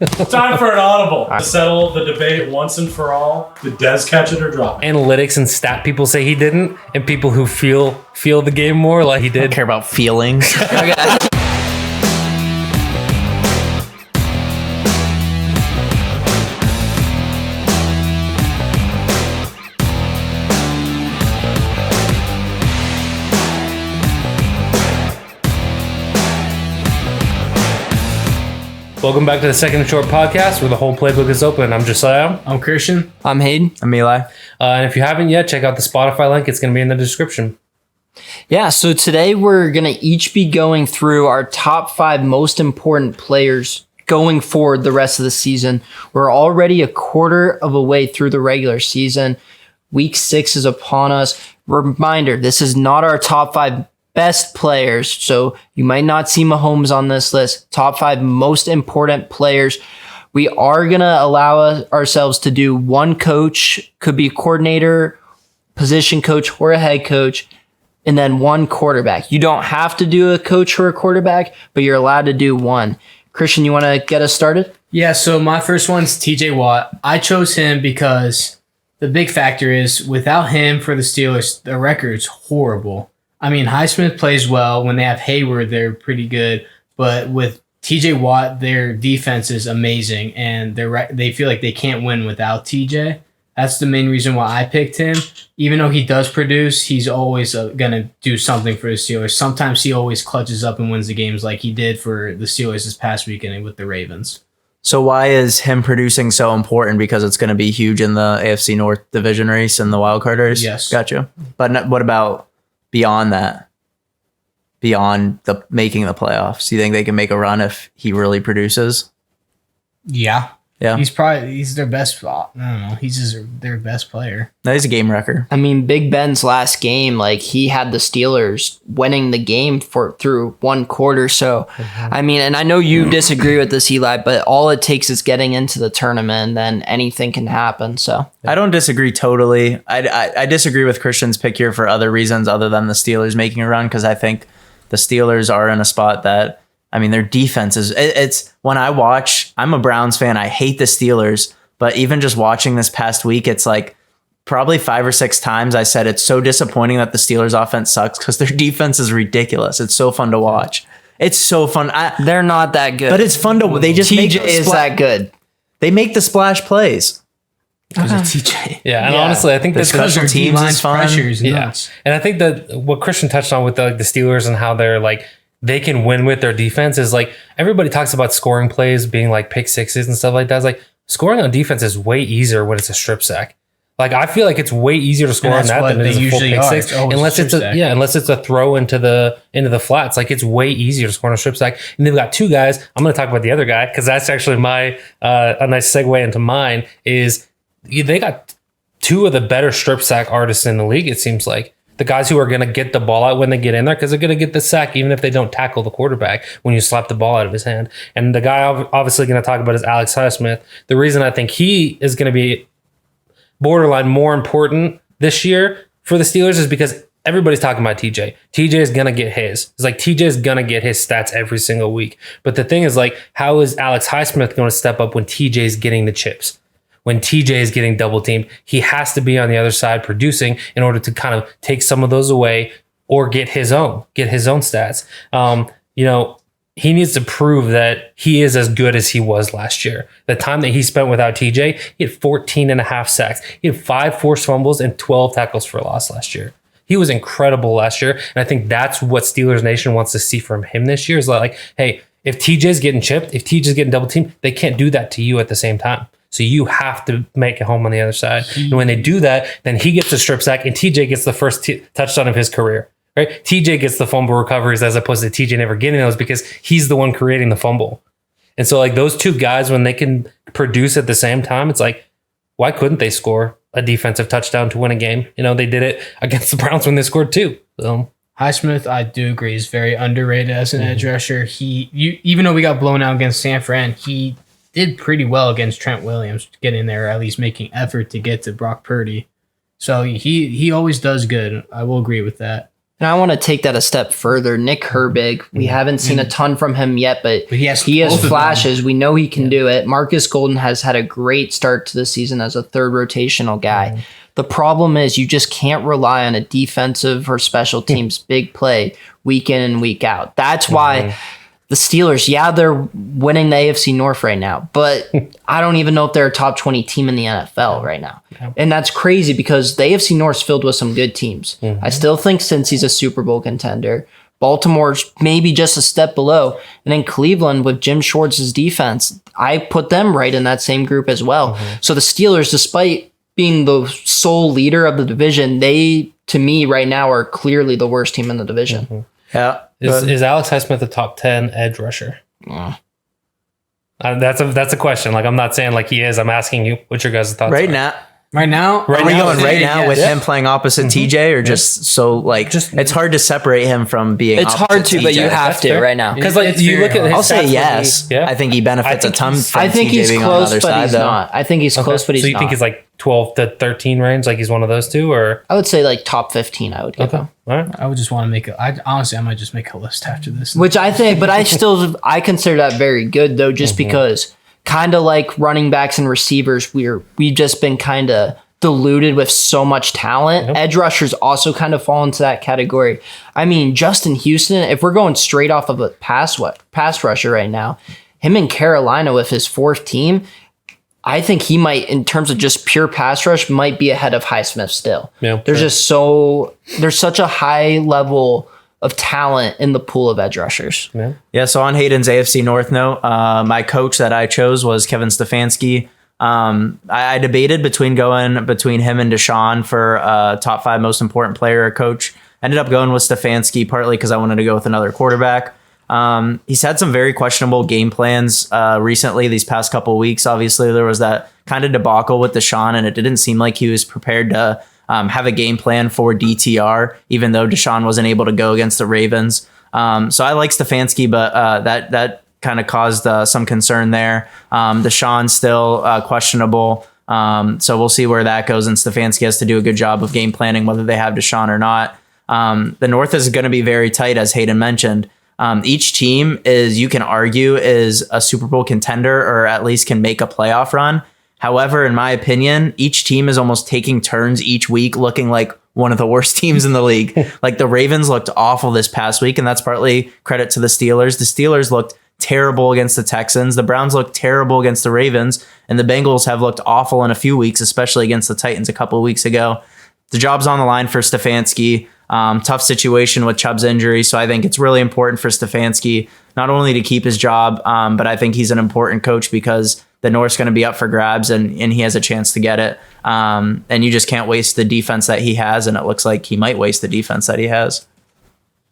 Time for an audible. To settle the debate once and for all, did Dez catch it or drop it? Analytics and stat people say he didn't, and people who feel the game more like he I did. don't care about feelings. Welcome back to the Second and Short podcast, where the whole playbook is open. I'm Josiah. I'm Christian. I'm Hayden. I'm Eli. And if you haven't yet, check out the Spotify link. It's going to be in the description. Yeah, so today we're going to each be going through our top 5 most important players going forward the rest of the season. We're already a quarter of a way through the regular season. Week 6 is upon us. Reminder, this is not our top 5 best players, so you might not see Mahomes on this list. Top 5 most important players. We are going to allow ourselves to do one coach, could be a coordinator, position coach, or a head coach, and then one quarterback. You don't have to do a coach or a quarterback, but you're allowed to do one. Christian, you want to get us started? Yeah, so my first one's TJ Watt. I chose him because the big factor is without him for the Steelers, the record's horrible. I mean, Highsmith plays well. When they have Hayward, they're pretty good. But with TJ Watt, their defense is amazing, and they feel like they can't win without TJ. That's the main reason why I picked him. Even though he does produce, he's always going to do something for the Steelers. Sometimes he always clutches up and wins the games like he did for the Steelers this past weekend with the Ravens. So why is him producing so important? Because it's going to be huge in the AFC North division race and the wildcard race? Yes. Gotcha. But what about beyond that? Beyond making the playoffs? Do you think they can make a run if he really produces? Yeah. Yeah. He's their best. I don't know. He's just their best player. No, he's a game wrecker. I mean, Big Ben's last game, like he had the Steelers winning the game through one quarter. So, I mean, and I know you disagree with this, Eli, but all it takes is getting into the tournament, and then anything can happen. So I don't disagree totally. I disagree with Christian's pick here for other reasons other than the Steelers making a run, because I think the Steelers are in a spot that, I mean, their defense is, it's when I watch, I'm a Browns fan. I hate the Steelers, but even just watching this past week, it's like probably 5 or 6 times I said it's so disappointing that the Steelers offense sucks because their defense is ridiculous. It's so fun to watch. It's so fun. they're not that good. But it's fun to, they just make TJ is that good. They make the splash plays. Because of TJ. Yeah, and honestly, I think The that special teams is fun. Pressures Yeah, nuts. and I think that what Christian touched on with the Steelers and how they're like, they can win with their defense is like, everybody talks about scoring plays being like pick sixes and stuff like that. It's like scoring on defense is way easier when it's a strip sack. Like I feel like it's way easier to score on that than it is a full pick six. Unless it's a throw into the flats. Like it's way easier to score on a strip sack. And they've got 2 guys. I'm going to talk about the other guy because that's actually my a nice segue into mine. Is they got 2 of the better strip sack artists in the league. It seems like. The guys who are going to get the ball out when they get in there because they're going to get the sack even if they don't tackle the quarterback when you slap the ball out of his hand. And the guy I'm obviously going to talk about is Alex Highsmith. The reason I think he is going to be borderline more important this year for the Steelers is because everybody's talking about TJ. TJ is going to get his. It's like TJ is going to get his stats every single week. But the thing is like, how is Alex Highsmith going to step up when TJ is getting the chips? When TJ is getting double teamed, he has to be on the other side producing in order to kind of take some of those away or get his own stats. He needs to prove that he is as good as he was last year. The time that he spent without TJ, he had 14 and a half sacks. He had 5 forced fumbles and 12 tackles for loss last year. He was incredible last year. And I think that's what Steelers Nation wants to see from him this year is like, hey, if TJ's getting chipped, if TJ's getting double teamed, they can't do that to you at the same time. So you have to make it home on the other side. And when they do that, then he gets the strip sack and TJ gets the first touchdown of his career. Right? TJ gets the fumble recoveries as opposed to TJ never getting those because he's the one creating the fumble. And so like those 2 guys, when they can produce at the same time, it's like, why couldn't they score a defensive touchdown to win a game? They did it against the Browns when they scored 2. So Highsmith, I do agree, is very underrated as an edge rusher. Even though we got blown out against San Fran, he did pretty well against Trent Williams, getting there, or at least making effort to get to Brock Purdy. So he always does good. I will agree with that. And I want to take that a step further. Nick Herbig, we haven't seen a ton from him yet, but he has he has both of them. flashes. We know he can do it. Marcus Golden has had a great start to the season as a third rotational guy. The problem is you just can't rely on a defensive or special teams big play week in and week out. That's why the Steelers, they're winning the AFC North right now, but I don't even know if they're a top 20 team in the NFL right now. And that's crazy because the AFC North is filled with some good teams. I still think Cincy's a Super Bowl contender. Baltimore's maybe just a step below. And then Cleveland with Jim Schwartz's defense, I put them right in that same group as well. So the Steelers, despite being the sole leader of the division, they, to me right now, are clearly the worst team in the division. Yeah. Is Alex Highsmith a top 10 edge rusher? That's a question. Like, I'm not saying like he is. I'm asking you what your guys' thoughts Right are. now, Right now, are we going right yeah, now with yeah. him playing opposite TJ, or just so like it's hard to separate him from being? It's hard to, opposite but you TJ. have to fair. right now. Because like It's you very look at hard. his I'll say stats when yes. he- yeah. I think he benefits I a think ton he's- from I think TJ he's being on the close, other but side, he's though. not. I think he's close, but he's so you not. think he's like 12 to 13 range? Like he's one of those two, or I would say like top 15, I would give him. all right. I would just want to make I might just make a list after this. Which I think, but I consider that very good though, just because kind of like running backs and receivers, we've just been kind of diluted with so much talent. Edge rushers also kind of fall into that category. I mean, Justin Houston, if we're going straight off of a pass rusher right now, him in Carolina with his fourth team, I think he might, in terms of just pure pass rush, might be ahead of Highsmith still. Yeah, There's there's such a high level of talent in the pool of edge rushers. Yeah, so on Hayden's AFC North note, my coach that I chose was Kevin Stefanski. I debated between him and Deshaun for top 5 most important player or coach. Ended up going with Stefanski partly because I wanted to go with another quarterback. He's had some very questionable game plans recently these past couple of weeks. Obviously, there was that kind of debacle with Deshaun, and it didn't seem like he was prepared to have a game plan for DTR, even though Deshaun wasn't able to go against the Ravens. So I like Stefanski, but that kind of caused some concern there. Deshaun's still questionable. So we'll see where that goes. And Stefanski has to do a good job of game planning, whether they have Deshaun or not. The North is going to be very tight, as Hayden mentioned. Each team you can argue, is a Super Bowl contender or at least can make a playoff run. However, in my opinion, each team is almost taking turns each week looking like one of the worst teams in the league. Like the Ravens looked awful this past week, and that's partly credit to the Steelers. The Steelers looked terrible against the Texans. The Browns looked terrible against the Ravens, and the Bengals have looked awful in a few weeks, especially against the Titans a couple of weeks ago. The job's on the line for Stefanski. Tough situation with Chubb's injury, so I think it's really important for Stefanski not only to keep his job, but I think he's an important coach because the North's going to be up for grabs, and he has a chance to get it. And you just can't waste the defense that he has, and it looks like he might waste the defense that he has.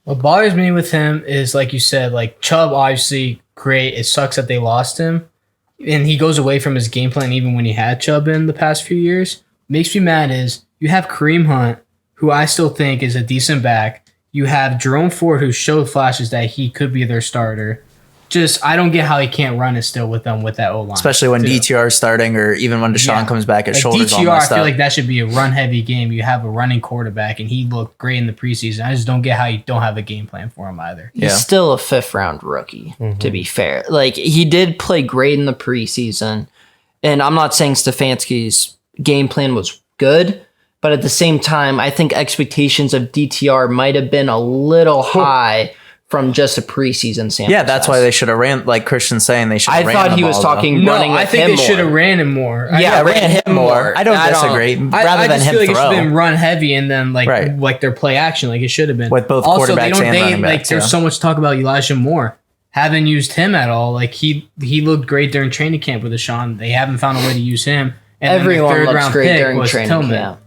What bothers me with him is, like you said, like Chubb, obviously great. It sucks that they lost him. And he goes away from his game plan even when he had Chubb in the past few years. Makes me mad is you have Kareem Hunt, who I still think is a decent back. You have Jerome Ford, who showed flashes that he could be their starter. Just, I don't get how he can't run it still with them with that O-line. Especially when DTR is starting, or even when Deshaun comes back, his shoulders all DTR, messed I feel up. like that should be a run-heavy game. You have a running quarterback, and he looked great in the preseason. I just don't get how you don't have a game plan for him either. Yeah. He's still a 5th-round rookie, to be fair. Like, he did play great in the preseason, and I'm not saying Stefanski's game plan was good, but at the same time, I think expectations of DTR might have been a little high from just a preseason sample. Yeah, that's why they should have ran, like Christian's saying, they should have I ran thought the he was ball, though. talking No, running I with think him they should have more. ran him more. Yeah, ran him more. I don't disagree. Rather than just him feel like it should throw. have been run heavy and then Right. like their play action, like it should have been With both also, quarterbacks and running like backs, there's yeah. so much talk about Elijah Moore. Haven't used him at all. Like he looked great during training camp with Deshaun. They haven't found a way to use him. And then Everyone their looks third-round great pick during was training Tillman. camp.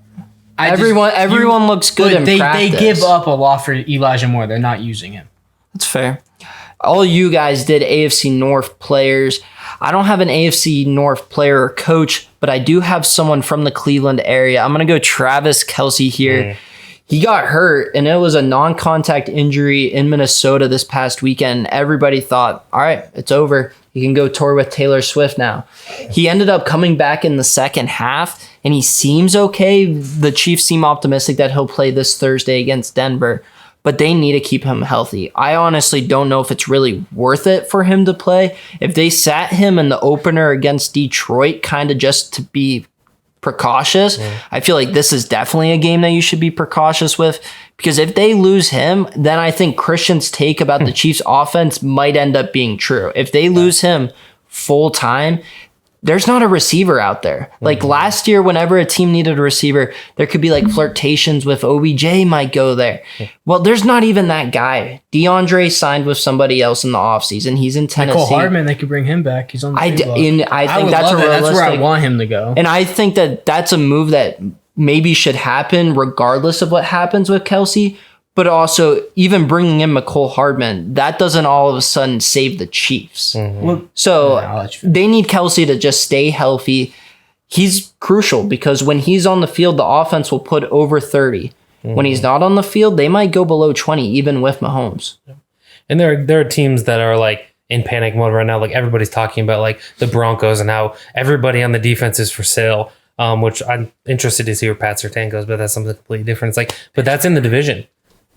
I just- Everyone looks good but in they practice. give up a lot for Elijah Moore. They're not using him. That's fair. All you guys did AFC North players. I don't have an AFC North player or coach, but I do have someone from the Cleveland area. I'm going to go Travis Kelce here. He got hurt, and it was a non-contact injury in Minnesota this past weekend. Everybody thought, all right, it's over. He can go tour with Taylor Swift now. He ended up coming back in the second half, and he seems okay. The Chiefs seem optimistic that he'll play this Thursday against Denver. but they need to keep him healthy. I honestly don't know if it's really worth it for him to play. If they sat him in the opener against Detroit kind of just to be precautious, I feel like this is definitely a game that you should be precautious with, because if they lose him, then I think Christian's take about the Chiefs offense might end up being true. If they lose him full time, there's not a receiver out there. Like last year, whenever a team needed a receiver, there could be like flirtations with OBJ might go there. Well, there's not even that guy. DeAndre signed with somebody else in the offseason. He's in Tennessee. Cole Hardman, they could bring him back. He's on the I trade block. think would that's a love it. realistic. That's where I want him to go. And I think that that's a move that maybe should happen regardless of what happens with Kelsey. But also, even bringing in McCole Hardman, that doesn't all of a sudden save the Chiefs. So I'll let you they need Kelsey to just stay healthy. He's crucial because when he's on the field, the offense will put over 30. When he's not on the field, they might go below 20, even with Mahomes. And there are teams that are like in panic mode right now. Like everybody's talking about like the Broncos and how everybody on the defense is for sale. Which I'm interested to see where Pat Surtain goes, but that's something completely different. It's like, but that's in the division.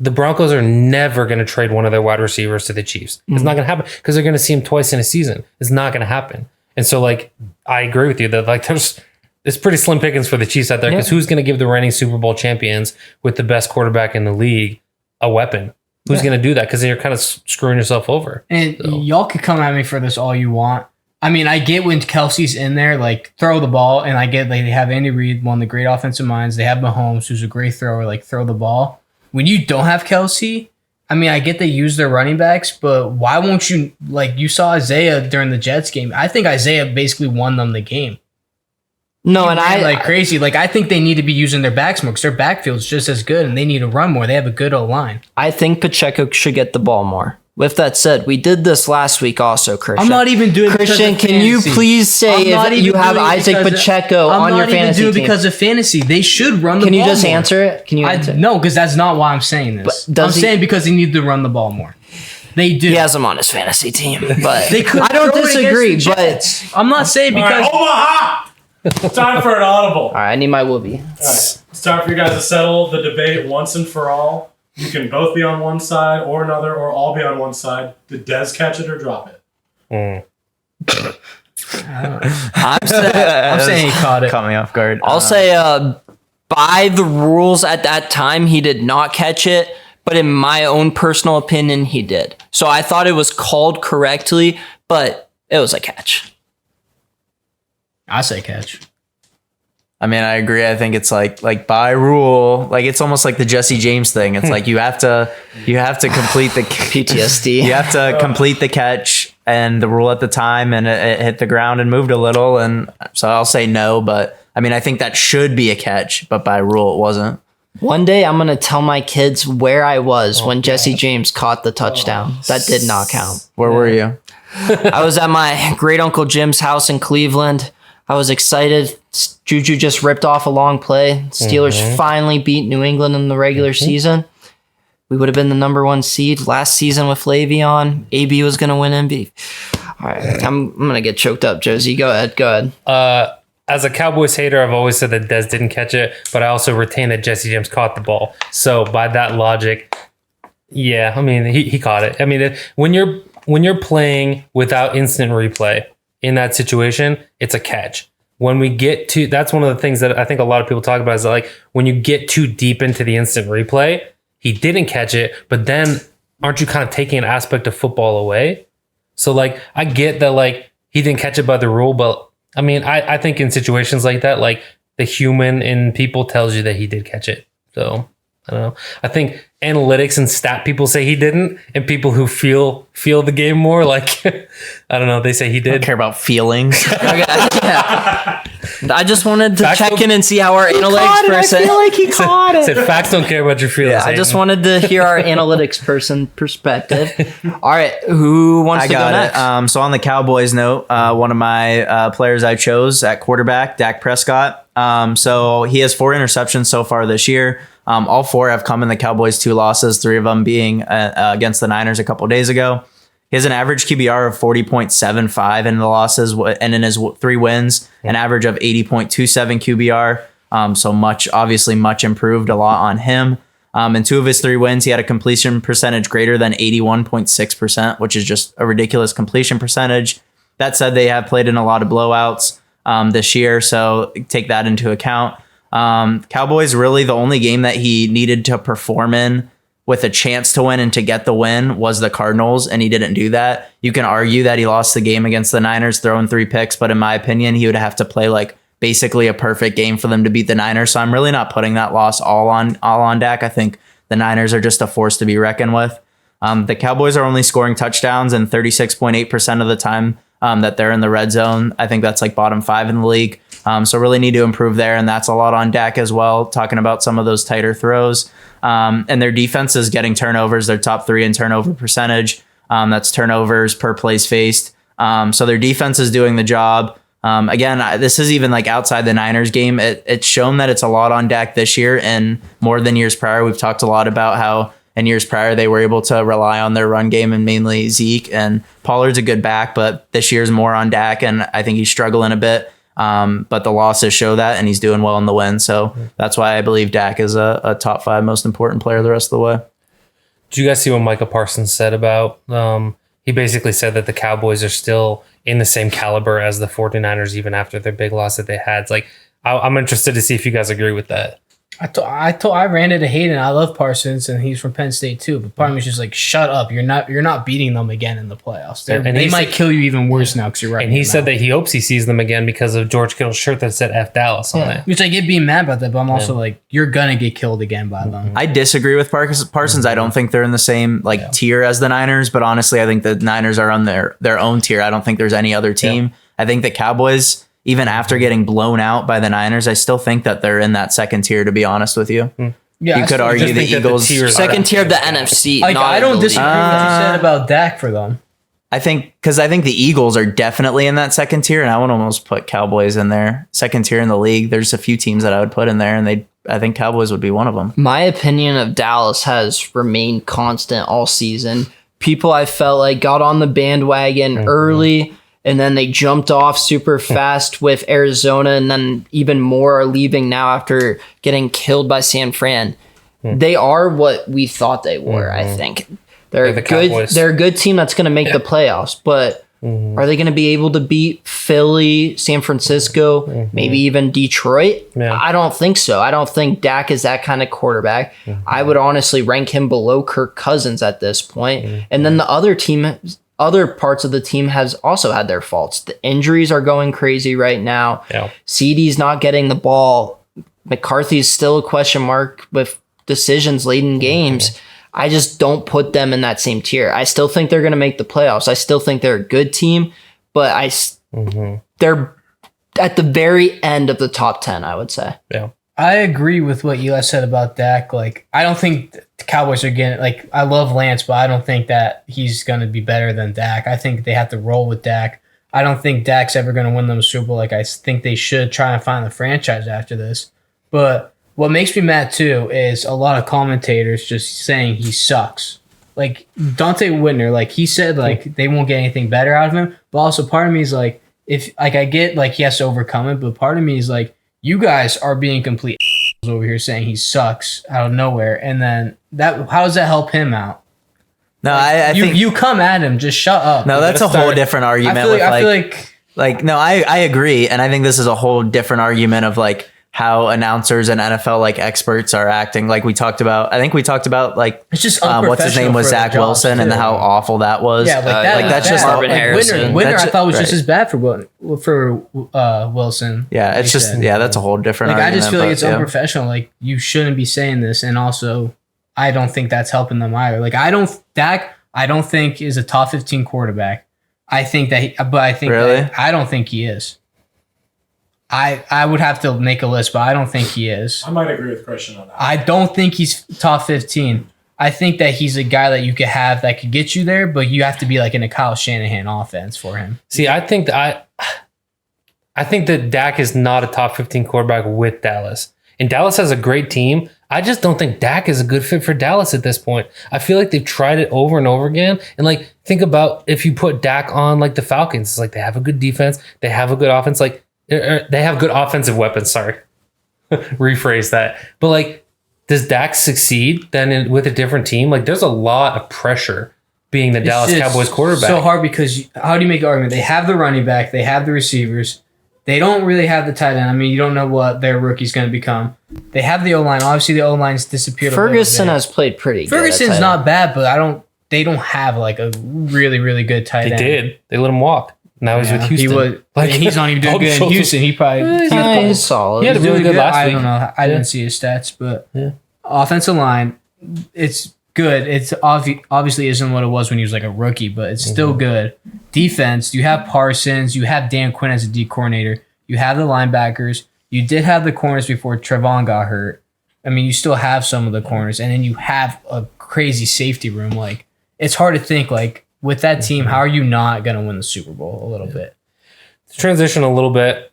The Broncos are never going to trade one of their wide receivers to the Chiefs. It's not going to happen because they're going to see him twice in a season. It's not going to happen. And so, like, I agree with you that like it's pretty slim pickings for the Chiefs out there because who's going to give the reigning Super Bowl champions with the best quarterback in the league a weapon? Who's going to do that? Because then you're kind of screwing yourself over. And y'all could come at me for this all you want. I mean, I get when Kelsey's in there, like, throw the ball, and I get like they have Andy Reid, one of the great offensive minds. They have Mahomes, who's a great thrower, like, throw the ball. When you don't have Kelsey, I mean, I get they use their running backs, but why won't you, like, you saw Isaiah during the Jets game. I think Isaiah basically won them the game. No, and I like crazy. Like, I think they need to be using their backs more because their backfield's just as good, and they need to run more. They have a good O-line. I think Pacheco should get the ball more. With that said, we did this last week also, Christian. I'm not even doing it because Christian, of can you fantasy. please say I'm not if even you have doing it Isaac because of- Pacheco on your fantasy I'm not even doing it team? because of fantasy. They should run the Can ball you just more. answer it? Can you answer? No, because that's not why I'm saying this. But does I'm he- saying because they need to run the ball more. They do. He has him on his fantasy team, but They could I don't throw it disagree. against the But Jets. I'm not saying All because right, Omaha! Time for an audible. all right, I need my whoopee. All right. It's time for you guys to settle the debate once and for all. You can both be on one side or another, or all be on one side. Did Dez catch it or drop it? I'm saying he caught it. Caught me off guard. I'll say by the rules at that time, he did not catch it. But in my own personal opinion, he did. So I thought it was called correctly, but it was a catch. I say catch. I mean, I agree. I think it's like by rule, like it's almost like the Jesse James thing. It's like you have to complete the PTSD. you have to complete the catch and the rule at the time, and it hit the ground and moved a little, and so I'll say no. But I mean, I think that should be a catch, but by rule it wasn't. One day I'm going to tell my kids where I was when Jesse James caught the touchdown. That did not count. Where were you? I was at my great uncle Jim's house in Cleveland. I was excited. Juju just ripped off a long play. Steelers finally beat New England in the regular season. We would have been the number 1 seed last season with Le'Veon. AB was going to win MVP. All right, I'm going to get choked up, Josie. Go ahead. As a Cowboys hater, I've always said that Dez didn't catch it, but I also retain that Jesse James caught the ball. So by that logic, yeah, I mean he caught it. I mean when you're playing without instant replay in that situation, it's a catch. When we get to, that's one of the things that I think a lot of people talk about is that, like, when you get too deep into the instant replay, he didn't catch it, but then aren't you kind of taking an aspect of football away? So like I get that like he didn't catch it by the rule, but I mean, I think in situations like that, like the human in people tells you that he did catch it. So I don't know. I think analytics and stat people say he didn't, and people who feel the game more, like I don't know, they say he I don't did. care about feelings. I just wanted to Facts check don't- in and see how our analytics person. like he caught it. Said facts don't care about your feelings. I just Hayden. wanted to hear our analytics person perspective. All right, who wants I to go got next? it. So on the Cowboys note, one of my players I chose at quarterback, Dak Prescott. So he has 4 interceptions so far this year. All 4 have come in the Cowboys' 2 losses, 3 of them being against the Niners a couple days ago. He has an average QBR of 40.75 in the losses, and in his 3 wins, an average of 80.27 QBR. So obviously much improved, a lot on him. In 2 of his 3 wins, he had a completion percentage greater than 81.6%, which is just a ridiculous completion percentage. That said, they have played in a lot of blowouts this year, so take that into account. Cowboys, really the only game that he needed to perform in with a chance to win and to get the win was the Cardinals, and he didn't do that. You can argue that he lost the game against the Niners throwing 3 picks, but in my opinion, he would have to play like basically a perfect game for them to beat the Niners. So I'm really not putting that loss all on Dak. I think the Niners are just a force to be reckoned with. The Cowboys are only scoring touchdowns in 36.8% of the time that they're in the red zone. I think that's like bottom 5 in the league. So really need to improve there. And that's a lot on Dak as well, talking about some of those tighter throws. And their defense is getting turnovers. They're top 3 in turnover percentage. That's turnovers per plays faced. So their defense is doing the job. Again, this is even like outside the Niners game. It's shown that it's a lot on Dak this year and more than years prior. We've talked a lot about how in years prior they were able to rely on their run game and mainly Zeke, and Pollard's a good back, but this year's more on Dak, and I think he's struggling a bit. But the losses show that, and he's doing well in the win. So that's why I believe Dak is a top 5 most important player the rest of the way. Did you guys see what Micah Parsons said about, he basically said that the Cowboys are still in the same caliber as the 49ers, even after their big loss that they had. It's like, I'm interested to see if you guys agree with that. I ran into Hayden. I love Parsons, and he's from Penn State too. But part of me is just like, shut up! You're not beating them again in the playoffs. They might kill you even worse now because you're right. And he said that he hopes he sees them again because of George Kittle's shirt that said F Dallas on it. Which I get being mad about that, but I'm also like, you're gonna get killed again by them. I disagree with Parsons. I don't think they're in the same tier as the Niners, but honestly, I think the Niners are on their own tier. I don't think there's any other team. Yeah. I think the Cowboys, even after getting blown out by the Niners, I still think that they're in that second tier, to be honest with you. Yeah, you could argue the Eagles. Second tier of the NFC. Like, I don't disagree with what you said about Dak for them. I think the Eagles are definitely in that second tier, and I would almost put Cowboys in there. Second tier in the league. There's a few teams that I would put in there, and I think Cowboys would be one of them. My opinion of Dallas has remained constant all season. People I felt like got on the bandwagon early, and then they jumped off super fast with Arizona, and then even more are leaving now after getting killed by San Fran. They are what we thought they were, I think. They're good. Cowboys. They're a good team that's going to make the playoffs, but are they going to be able to beat Philly, San Francisco, maybe even Detroit? Yeah. I don't think so. I don't think Dak is that kind of quarterback. I would honestly rank him below Kirk Cousins at this point. And then the other parts of the team has also had their faults. The injuries are going crazy right now. Yeah. CeeDee's not getting the ball. McCarthy's still a question mark with decisions late in games. I just don't put them in that same tier. I still think they're going to make the playoffs. I still think they're a good team, but they're at the very end of the top 10, I would say. Yeah. I agree with what Eli said about Dak. Like, I don't think the Cowboys are getting, like, I love Lance, but I don't think that he's going to be better than Dak. I think they have to roll with Dak. I don't think Dak's ever going to win them a Super Bowl. Like, I think they should try and find the franchise after this. But what makes me mad, too, is a lot of commentators just saying he sucks. Like, Dante Whitner, like, he said, like, they won't get anything better out of him. But also, part of me is like, I get, like, he has to overcome it, but part of me is like, you guys are being complete over here saying he sucks out of nowhere. And then how does that help him out? No, like, I think you come at him, just shut up. No, that's a whole different argument. I feel like no, I agree. And I think this is a whole different argument of like, how announcers and NFL like experts are acting. Like we talked about, like it's just what's his name was Zach Wilson and how awful that was. Yeah, that's just Marvin Harrison. Winner I thought was just as bad for Wilson. Yeah, it's just that's a whole different. Like argument, I just feel like it's unprofessional. Like you shouldn't be saying this, and also I don't think that's helping them either. Like Dak, I don't think is a top 15 quarterback. I think that, I don't think he is. I would have to make a list, but I don't think he is. I might agree with Christian on that. I don't think he's top 15. I think that he's a guy that you could have that could get you there, but you have to be like in a Kyle Shanahan offense for him. See, I think that Dak is not a top 15 quarterback with Dallas. And Dallas has a great team. I just don't think Dak is a good fit for Dallas at this point. I feel like they've tried it over and over again. And like, think about if you put Dak on like the Falcons, it's like they have a good defense, they have a good offense, like they have good offensive weapons. Sorry, rephrase that. But like, does Dak succeed then with a different team? Like, there's a lot of pressure being the Dallas It's Cowboys quarterback. so hard because how do you make the argument? They have the running back, they have the receivers, they don't really have the tight end. I mean, you don't know what their rookie's going to become. They have the O line. Obviously, the O line's disappeared. Ferguson a little has played pretty bit. good. Ferguson's not bad, but they don't have like a really really good tight They end. did. They let him walk. Now he's with Yeah, Houston. He was, Like, and he's not even doing Dalton good in Schultz- Houston. He probably He's solid. He had a He's really doing good last I week. don't know. I Yeah. didn't see his stats, but Yeah. offensive line, it's good. It's obviously isn't what it was when he was like a rookie, but it's still good. Defense, you have Parsons, you have Dan Quinn as a D coordinator, you have the linebackers, you did have the corners before Trevon got hurt. I mean, you still have some of the corners, and then you have a crazy safety room. Like, it's hard to think, like, with that team, how are you not going to win the Super Bowl a little bit? To transition a little bit,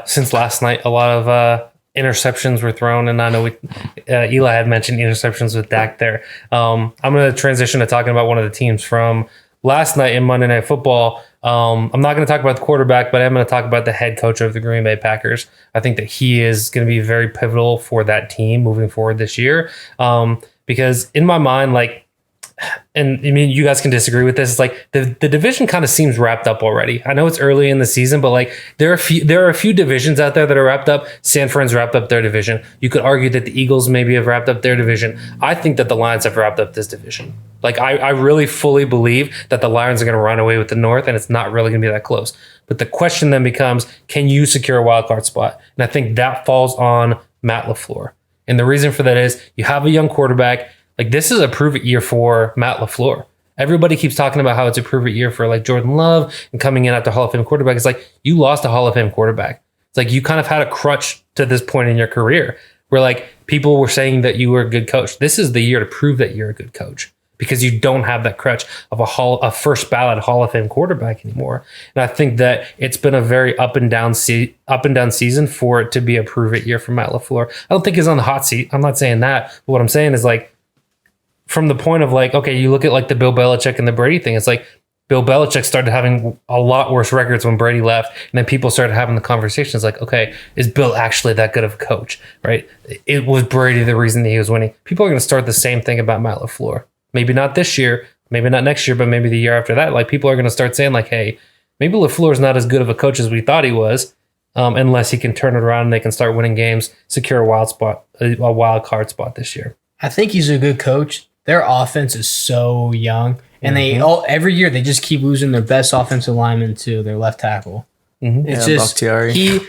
since last night, a lot of interceptions were thrown, and I know Eli had mentioned interceptions with Dak there. I'm going to transition to talking about one of the teams from last night in Monday Night Football. I'm not going to talk about the quarterback, but I'm going to talk about the head coach of the Green Bay Packers. I think that he is going to be very pivotal for that team moving forward this year, because in my mind, like, and I mean, you guys can disagree with this. It's like the division kind of seems wrapped up already. I know it's early in the season, but like there are a few divisions out there that are wrapped up. San Fran's wrapped up their division. You could argue that the Eagles maybe have wrapped up their division. I think that the Lions have wrapped up this division. Like I really fully believe that the Lions are going to run away with the North, and it's not really going to be that close. But the question then becomes, can you secure a wild card spot? And I think that falls on Matt LaFleur. And the reason for that is you have a young quarterback. Like, this is a prove-it year for Matt LaFleur. Everybody keeps talking about how it's a prove-it year for, like, Jordan Love and coming in after Hall of Fame quarterback. It's like, you lost a Hall of Fame quarterback. It's like you kind of had a crutch to this point in your career where, like, people were saying that you were a good coach. This is the year to prove that you're a good coach because you don't have that crutch of a first ballot Hall of Fame quarterback anymore. And I think that it's been a very up and down season for it to be a prove-it year for Matt LaFleur. I don't think he's on the hot seat. I'm not saying that. But what I'm saying is, like, from the point of like, okay, you look at like the Bill Belichick and the Brady thing. It's like Bill Belichick started having a lot worse records when Brady left. And then people started having the conversations like, okay, is Bill actually that good of a coach, right? It was Brady the reason that he was winning. People are going to start the same thing about Matt LaFleur. Maybe not this year, maybe not next year, but maybe the year after that. Like people are going to start saying like, hey, maybe LaFleur is not as good of a coach as we thought he was, unless he can turn it around and they can start winning games, secure a wild card spot this year. I think he's a good coach. Their offense is so young, and every year they just keep losing their best offensive lineman to their left tackle. It's just Bakhtiari.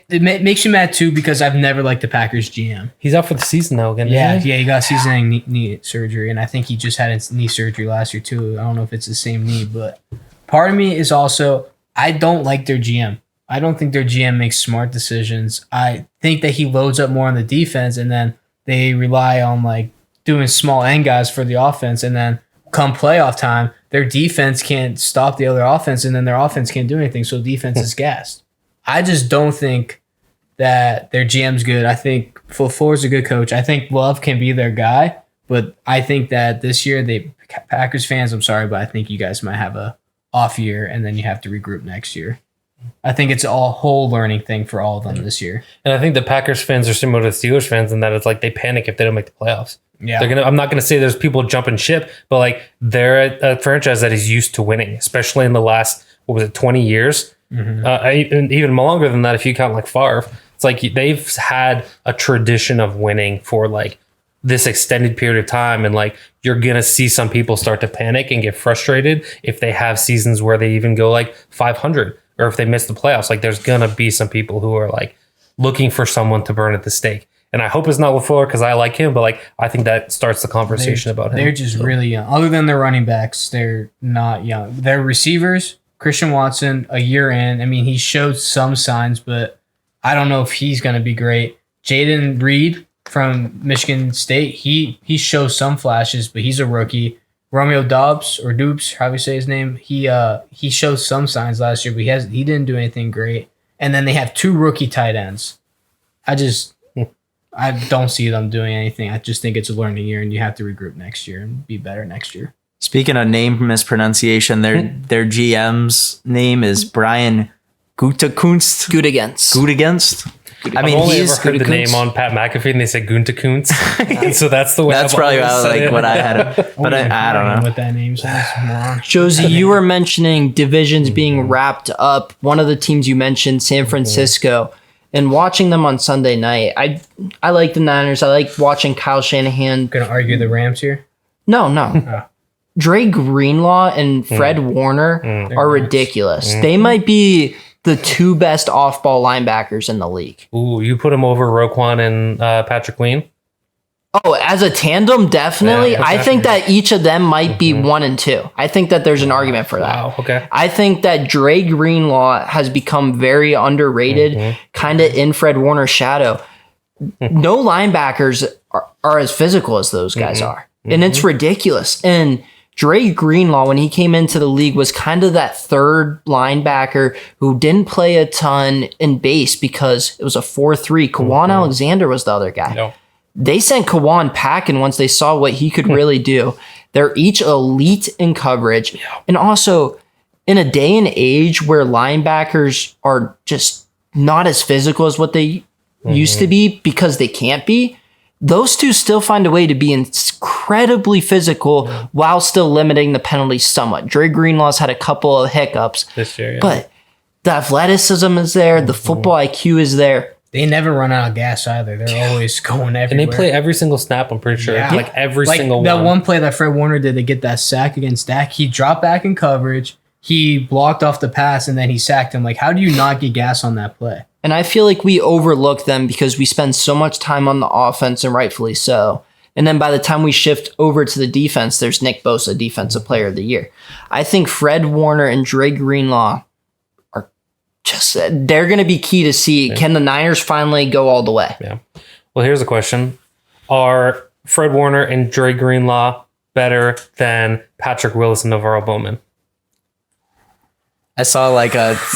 it makes you mad too because I've never liked the Packers GM. He's out for the season now again. Yeah, isn't he? he got season-ending knee surgery, and I think he just had his knee surgery last year too. I don't know if it's the same knee, but part of me is also I don't like their GM. I don't think their GM makes smart decisions. I think that he loads up more on the defense, and then they rely on like doing small end guys for the offense, and then come playoff time, their defense can't stop the other offense, and then their offense can't do anything, so defense is gassed. I just don't think that their GM's good. I think LaFleur's a good coach. I think Love can be their guy, but I think that this year, Packers fans, I'm sorry, but I think you guys might have a off year, and then you have to regroup next year. I think it's a whole learning thing for all of them this year. And I think the Packers fans are similar to the Steelers fans in that it's like they panic if they don't make the playoffs. Yeah. I'm not gonna say there's people jumping ship, but like they're a franchise that is used to winning, especially in the last 20 years, even longer than that if you count like Favre. It's like they've had a tradition of winning for like this extended period of time, and like you're gonna see some people start to panic and get frustrated if they have seasons where they even go like 500 or if they miss the playoffs. Like there's gonna be some people who are like looking for someone to burn at the stake. And I hope it's not LaFleur because I like him, but like I think that starts the conversation about him. They're just really young. Other than their running backs, they're not young. Their receivers, Christian Watson, a year in. I mean, he showed some signs, but I don't know if he's going to be great. Jaden Reed from Michigan State, he shows some flashes, but he's a rookie. Romeo Doubs, however you say his name, he showed some signs last year, but he didn't do anything great. And then they have 2 rookie tight ends. I don't see them doing anything. I just think it's a learning year, and you have to regroup next year and be better next year. Speaking of name mispronunciation, their GM's name is Brian Gutekunst. Good against. I mean, I've only he's ever heard the name on Pat McAfee, and they say Gunther and so that's the way. that's I've probably always said it. what I had. But I don't know. what that name sounds. Josie, you were mentioning divisions being wrapped up. One of the teams you mentioned, San Francisco, and watching them on Sunday night. I like the Niners. I like watching Kyle Shanahan. Gonna argue the Rams here. No. Dre Greenlaw and Fred Warner are ridiculous. They might be the two best off-ball linebackers in the league. Ooh, you put him over Roquan and Patrick Queen. Oh, as a tandem, definitely. Yeah, I think that each of them might be 1 and 2. I think that there's an argument for that. Wow. Okay. I think that Dre Greenlaw has become very underrated, kind of in Fred Warner's shadow. No linebackers are as physical as those guys are. And it's ridiculous. And Dre Greenlaw, when he came into the league, was kind of that third linebacker who didn't play a ton in base because it was a 4-3. Kawan Alexander was the other guy. No. They sent Kawan packing once they saw what he could really do. They're each elite in coverage. And also, in a day and age where linebackers are just not as physical as what they used to be because they can't be, those two still find a way to be incredibly physical while still limiting the penalties somewhat. Dre Greenlaw's had a couple of hiccups, This year, yeah. but the athleticism is there. The football IQ is there. They never run out of gas either. They're always going everywhere. and they play every single snap. I'm pretty sure, Yeah. like every like single that one. one play that Fred Warner did to get that sack against Dak. He dropped back in coverage. He blocked off the pass and then he sacked him. Like, how do you not get gas on that play? And I feel like we overlook them because we spend so much time on the offense, and rightfully so. And then by the time we shift over to the defense, there's Nick Bosa, Defensive Player of the Year. I think Fred Warner and Dre Greenlaw are just, they're going to be key to see, can the Niners finally go all the way? Yeah. Well, here's a question: are Fred Warner and Dre Greenlaw better than Patrick Willis and Navarro Bowman? I saw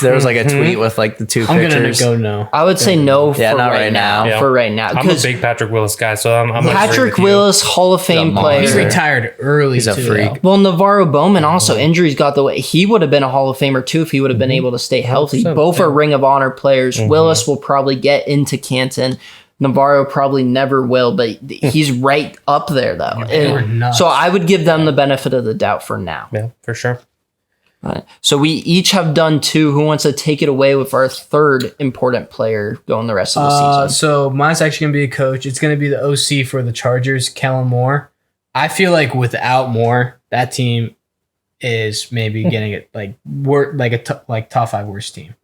there was a tweet with like the two I'm pictures. gonna go no. I would say no for Yeah, not right right now. now. Yeah. For right now. I'm a Because big Patrick Willis guy, so I'm gonna agree Patrick with you. Willis, Hall of Fame monster. player. He's retired early. He's a too, freak. though. Well, Navarro Bowman also injuries got the way. He would have been a Hall of Famer too if he would have been able to stay healthy. 100%, Both are yeah. Ring of Honor players. Willis will probably get into Canton. Navarro probably never will, but he's right up there though. They were And nuts. so I would give them the benefit of the doubt for now. Yeah, for sure. Right. So we each have done 2. Who wants to take it away with our third important player going the rest of the season? So mine's actually gonna be a coach. It's gonna be the OC for the Chargers, Kellen Moore. I feel like without Moore, that team is maybe getting it like top 5 worst team.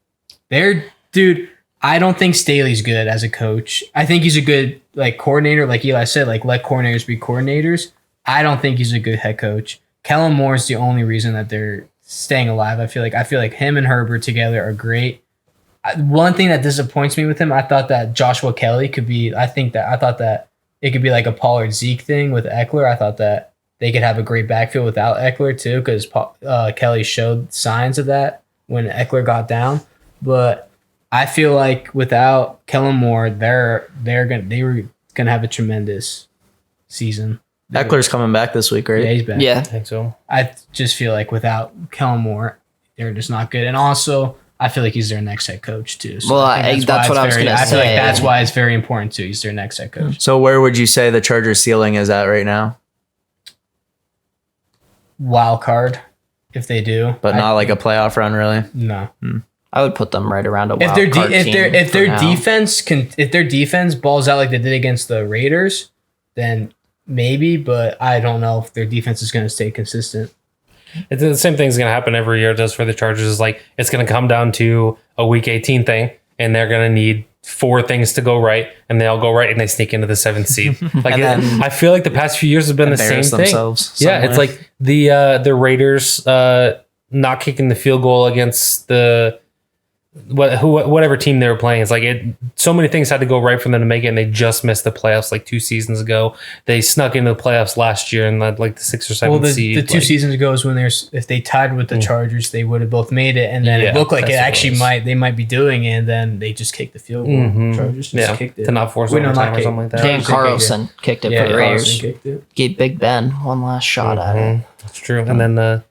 Dude. I don't think Staley's good as a coach. I think he's a good coordinator, like Eli said, let coordinators be coordinators. I don't think he's a good head coach. Kellen Moore is the only reason that they're staying alive. I feel like him and Herbert together are great. One thing that disappoints me with him, I thought that Joshua Kelly could be. I thought that it could be like a Pollard Zeke thing with Eckler. I thought that they could have a great backfield without Eckler too, because Kelly showed signs of that when Eckler got down. But I feel like without Kellen Moore, they were gonna have a tremendous season. Eckler's coming back this week, right? Yeah, he's back. Yeah. I think so. I just feel like without Kellen Moore, they're just not good. And also, I feel like he's their next head coach too. So Well, I think that's why what I was it's gonna I feel like say. that's why it's very important too. He's their next head coach. So where would you say the Chargers ceiling is at right now? Wild card, if they do, But not like a playoff run, really. no. I would put them right around a If wild their card team if for their now. defense balls out like they did against the Raiders, then maybe. But I don't know if their defense is going to stay consistent. It's the same thing's going to happen every year. It does for the Chargers. Is like it's going to come down to a Week 18 thing, and they're going to need 4 things to go right, and they all go right, and they sneak into the 7th seed. Like then I feel like the past few years have been the same Embarrass thing. themselves Yeah, it's somewhere. like the Raiders not kicking the field goal against the whatever team they were playing. It's like so many things had to go right for them to make it, and they just missed the playoffs like 2 seasons ago. They snuck into the playoffs last year and led like the 6th or 7th Well, seed. the 2 seasons ago is when if they tied with the Chargers, they would have both made it, and then Yeah, it looked like that's it what it actually was. they might be doing it, and then they just kicked the field goal. Mhm. Chargers just Yeah, kicked it to not force Wait, no, overtime or kick. something like that. Dan Chargers kicked it. Carlson kicked it Yeah, for the Carlson Raiders. kicked it. Gave Big Ben one last shot at it. That's true. And then the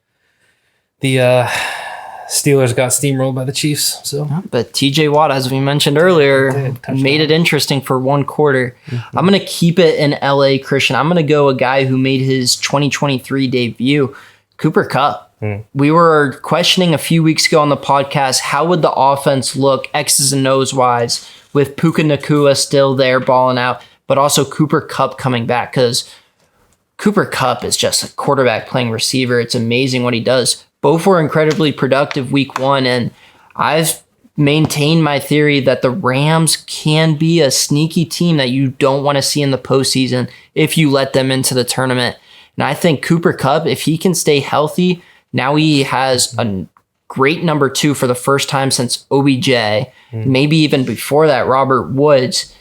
Steelers got steamrolled by the Chiefs. So But TJ Watt, as we mentioned earlier, made it interesting for one quarter. I'm going to keep it in LA, Christian. I'm going to go a guy who made his 2023 debut, Cooper Kupp. We were questioning a few weeks ago on the podcast, how would the offense look X's and O's wise with Puka Nacua still there balling out, but also Cooper Kupp coming back, because Cooper Kupp is just a quarterback playing receiver. It's amazing what he does. Both were incredibly productive week one, and I've maintained my theory that the Rams can be a sneaky team that you don't want to see in the postseason if you let them into the tournament. And I think Cooper Kupp, if he can stay healthy, now he has a great number two for the first time since OBJ, maybe even before that, Robert Woods.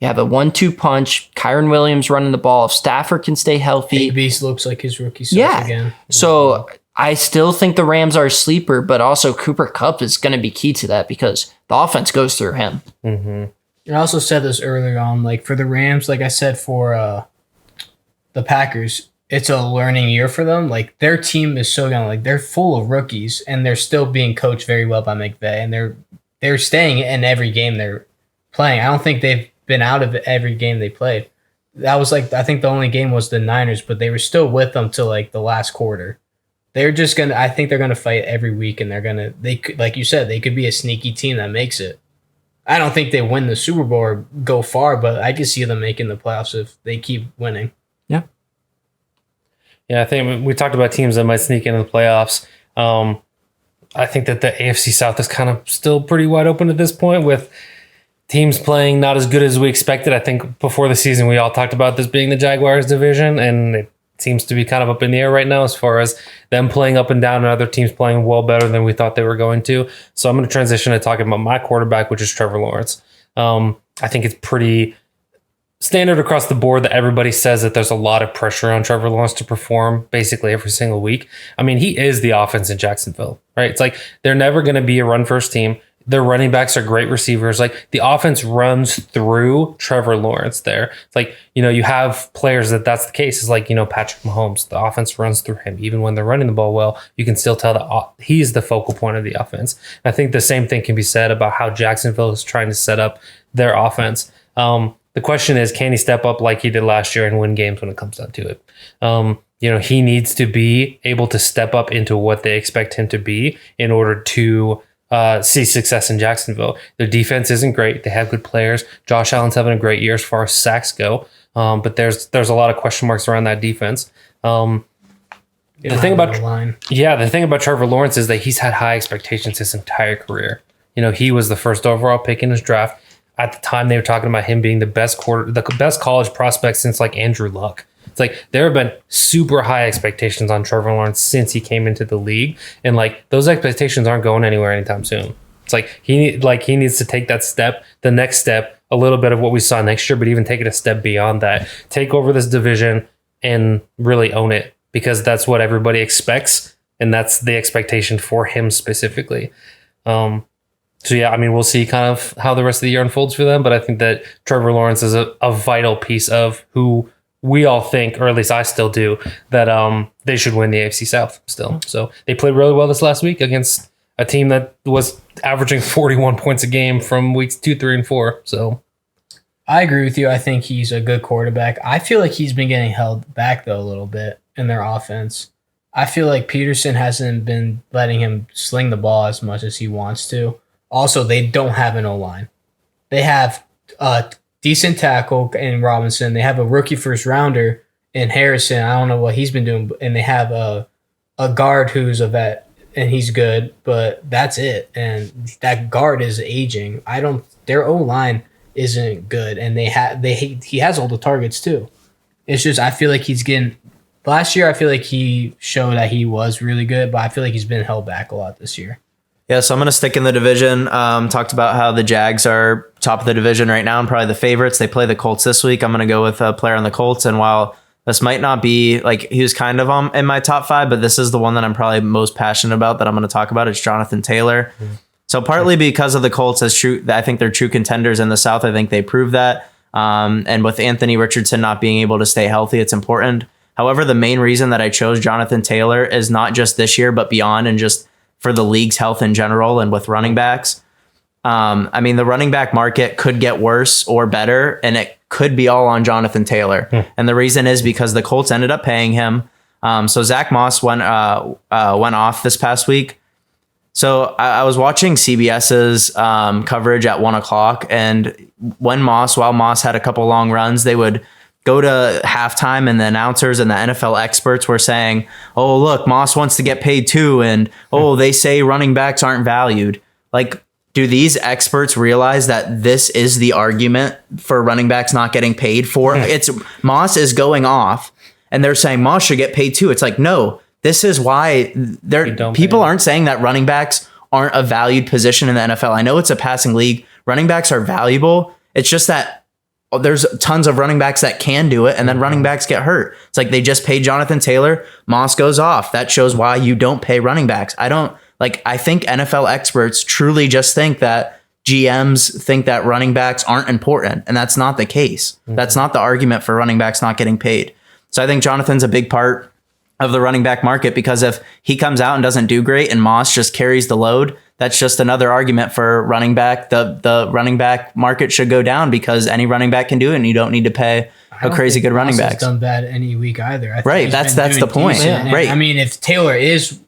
You have a 1-2 punch, Kyron Williams running the ball. If Stafford can stay healthy. Beast looks like his rookie self again. So I still think the Rams are a sleeper, but also Cooper Kupp is going to be key to that because the offense goes through him. I also said this earlier on, like for the Rams, like I said for the Packers, it's a learning year for them. Like their team is so young, like they're full of rookies, and they're still being coached very well by McVay, and they're staying in every game they're playing. I don't think they've been out of every game they played. That was like, I think the only game was the Niners, but they were still with them till like the last quarter. They're just gonna. I think they're gonna fight every week, and they could, like you said, they could be a sneaky team that makes it. I don't think they win the Super Bowl or go far, but I can see them making the playoffs if they keep winning. yeah, I think we talked about teams that might sneak into the playoffs. I think that the AFC South is kind of still pretty wide open at this point with teams playing not as good as we expected. I think before the season, we all talked about this being the Jaguars division, and it seems to be kind of up in the air right now as far as them playing up and down and other teams playing well better than we thought they were going to. So I'm going to transition to talking about my quarterback, which is Trevor Lawrence. I think it's pretty standard across the board that everybody says that there's a lot of pressure on Trevor Lawrence to perform basically every single week. I mean, he is the offense in Jacksonville, right? It's like they're never going to be a run-first team. Their running backs are great receivers. Like the offense runs through Trevor Lawrence there. It's like, you have players that's the case. It's like, Patrick Mahomes, the offense runs through him. Even when they're running the ball well, you can still tell that he's the focal point of the offense. And I think the same thing can be said about how Jacksonville is trying to set up their offense. The question is, can he step up like he did last year and win games when it comes down to it? He needs to be able to step up into what they expect him to be in order to see success in Jacksonville. Their defense isn't great. They have good players. Josh Allen's having a great year as far as sacks go, but there's a lot of question marks around that defense. The thing about Trevor Lawrence is that he's had high expectations his entire career. He was the first overall pick in his draft. At the time, they were talking about him being the best college prospect since like Andrew Luck. It's like there have been super high expectations on Trevor Lawrence since he came into the league, and like those expectations aren't going anywhere anytime soon. It's like he needs to take that step, the next step, a little bit of what we saw next year, but even take it a step beyond that. Take over this division and really own it, because that's what everybody expects, and that's the expectation for him specifically. So yeah, I mean, we'll see kind of how the rest of the year unfolds for them, but I think that Trevor Lawrence is a vital piece of who we all think, or at least I still do, that they should win the AFC South still. So they played really well this last week against a team that was averaging 41 points a game from weeks 2, 3, and 4. So I agree with you. I think he's a good quarterback. I feel like he's been getting held back though a little bit in their offense. I feel like Peterson hasn't been letting him sling the ball as much as he wants to. Also, they don't have an O-line. They have a decent tackle in Robinson. They have a rookie first rounder in Harrison. I don't know what he's been doing. And they have a guard who's a vet, and he's good, but that's it. And that guard is aging. Their O-line isn't good, and he has all the targets too. It's just I feel like he's getting. Last year, I feel like he showed that he was really good, but I feel like he's been held back a lot this year. Yeah, so I'm going to stick in the division. Talked about how the Jags are top of the division right now and probably the favorites. They play the Colts this week. I'm going to go with a player on the Colts. And while this might not be like he was kind of in my top 5, but this is the one that I'm probably most passionate about that I'm going to talk about. It's Jonathan Taylor. Mm-hmm. So partly because of the Colts as true, I think they're true contenders in the South. I think they proved that. And with Anthony Richardson not being able to stay healthy, it's important. However, the main reason that I chose Jonathan Taylor is not just this year, but beyond, and just for the league's health in general and with running backs. I mean, the running back market could get worse or better, and it could be all on Jonathan Taylor. And the reason is because the Colts ended up paying him. So Zach Moss went off this past week. So I was watching CBS's coverage at 1:00, and while Moss had a couple long runs, they would go to halftime, and the announcers and the NFL experts were saying, "Oh, look, Moss wants to get paid too," and "Oh, they say running backs aren't valued." Like, do these experts realize that this is the argument for running backs not getting paid for? It's Moss is going off, and they're saying Moss should get paid too. It's like, no, this is why people aren't saying that running backs aren't a valued position in the NFL. I know it's a passing league. Running backs are valuable. It's just that there's tons of running backs that can do it, and then running backs get hurt. It's like they just paid Jonathan Taylor. Moss goes off. That shows why you don't pay running backs. I think NFL experts truly just think that GMs think that running backs aren't important, and that's not the case. That's not the argument for running backs not getting paid. So I think Jonathan's a big part of the running back market, because if he comes out and doesn't do great and Moss just carries the load, that's just another argument for running back. The running back market should go down because any running back can do it, and you don't need to pay a crazy good running back. Done bad any week either. I think Right, he's that's been the doing point. decent. And, Right. I mean, if Taylor is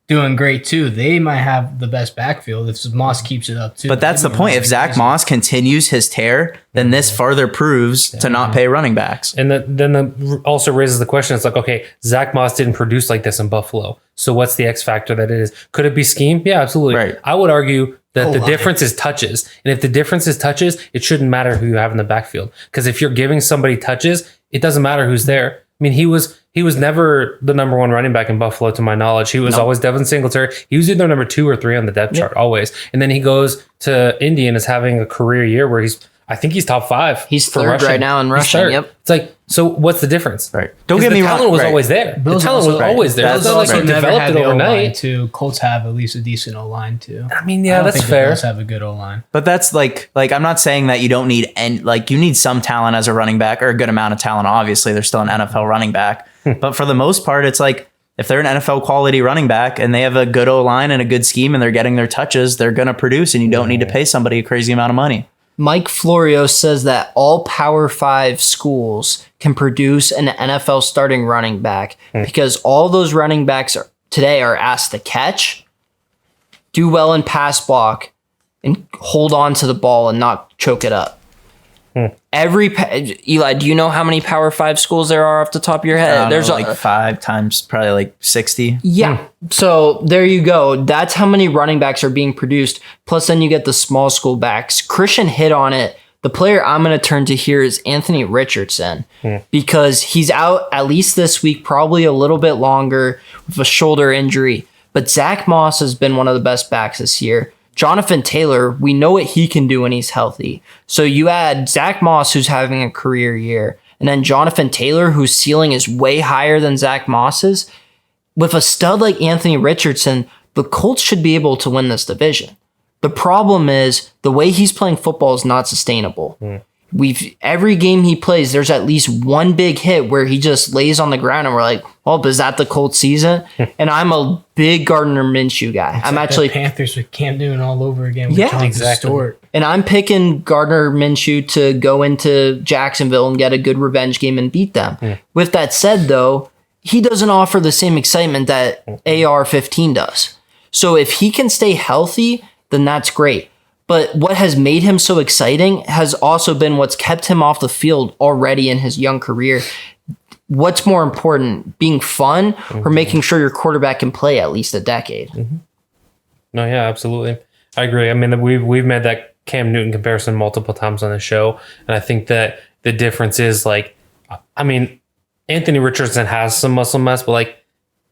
doing great too, they might have the best backfield if Moss keeps it up too. But that's the point. If Zach Moss continues his tear, then this further proves to not pay running backs. And then also raises the question. It's like, okay, Zach Moss didn't produce like this in Buffalo. So what's the X factor that it is? Could it be scheme? Yeah, absolutely. Right. I would argue that the difference is touches. And if the difference is touches, it shouldn't matter who you have in the backfield. Because if you're giving somebody touches, it doesn't matter who's there. I mean, he was never the number one running back in Buffalo, to my knowledge. He was always Devin Singletary. He was either number 2 or 3 on the depth chart, always. And then he goes to Indy and is having a career year where I think he's top 5. He's for third rushing. right now in He's rushing. third. Yep. It's like, so what's the difference? Right. Don't 'Cause get me the wrong. talent was Right. always there. Bills the talent also- was always there. That's It's not like also he never developed had it the O-line overnight. too. Colts have at least a decent O-line too. I mean, I yeah, don't that's think fair. The Bills have a good O-line. But that's like I'm not saying that you don't need you need some talent as a running back, or a good amount of talent. Obviously, they're still an NFL running back. But for the most part, it's like if they're an NFL quality running back and they have a good O-line and a good scheme and they're getting their touches, they're going to produce, and you don't need to pay somebody a crazy amount of money. Mike Florio says that all Power 5 schools can produce an NFL starting running back because all those running backs today are asked to catch, do well in pass block, and hold on to the ball and not choke it up. Eli, do you know how many Power 5 schools there are off the top of your head? There's like 5 times probably like 60. Yeah. So there you go. That's how many running backs are being produced. Plus, then you get the small school backs. Christian hit on it. The player I'm going to turn to here is Anthony Richardson because he's out at least this week, probably a little bit longer with a shoulder injury. But Zach Moss has been one of the best backs this year. Jonathan Taylor, we know what he can do when he's healthy. So you add Zach Moss, who's having a career year, and then Jonathan Taylor, whose ceiling is way higher than Zach Moss's. With a stud like Anthony Richardson, the Colts should be able to win this division. The problem is the way he's playing football is not sustainable. Every game he plays, there's at least one big hit where he just lays on the ground and we're like, well, is that the Colts season? And I'm a big Gardner Minshew guy. I'm actually the Panthers with Cam Newton all over again. With Yeah, Jonathan exactly. Stewart. And I'm picking Gardner Minshew to go into Jacksonville and get a good revenge game and beat them. With that said, though, he doesn't offer the same excitement that AR-15 does. So if he can stay healthy, then that's great. But what has made him so exciting has also been what's kept him off the field already in his young career. What's more important, being fun or making sure your quarterback can play at least a decade? No, yeah, absolutely. I agree. I mean, we've made that Cam Newton comparison multiple times on the show, and I think that the difference is like, I mean, Anthony Richardson has some muscle mass, but like